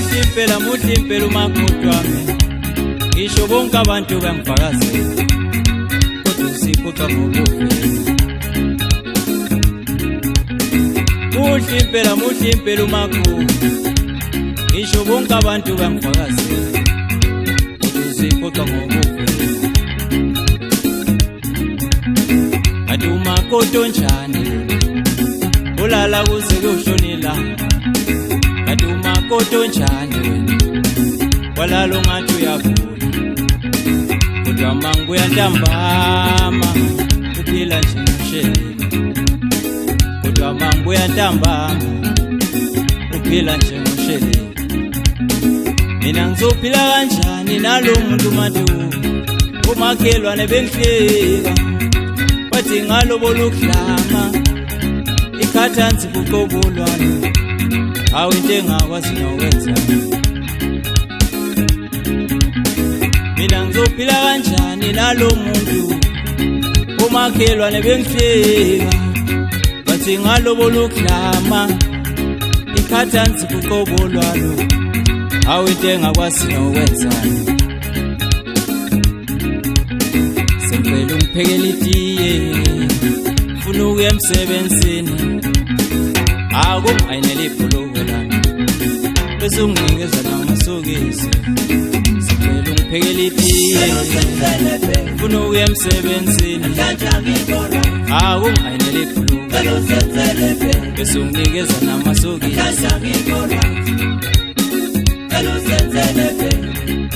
muhle impela umakoti wami, ngisho bonke abantu bangifakazela, kodwa usiphoxa ngokufika. Muhle impela umakoti, ngisho bonke abantu bangifakazela, kodwa usiphoxa ngokufika. Ati umakoti onjani, ulala kuze kuyoshona ilanga. Ati umakoti onjani wena, walala ungathi uyagula, kodwa manga uyantambama, uphila nje ngosheleni. Kodwa manga uyantambama, uphila nje ngosheleni. Mina ngizophila kanjani nalo muntu madu, umakhelwane bengihleka, bathi ngalobola ukudlama, ikhathansi kuqobolwane, awu into engakwazi nokwenza. Mina ngizophila kanjani nalo muntu, umakhelwane bengihleka, bathi ngalobola ukudlama, ikhathansi kuqobolwane, awu into engakwazi nokwenza. Sengicela ungiphekele itiye, ufuna ukuya emsebenzini, akungayinela ibhuluko lami, bese unginikeza namasokisi. Sengicela ungiphekele itiye, ufuna ukuya emsebenzini, akungayinela ibhuluko, bese unginikeza namasokisi.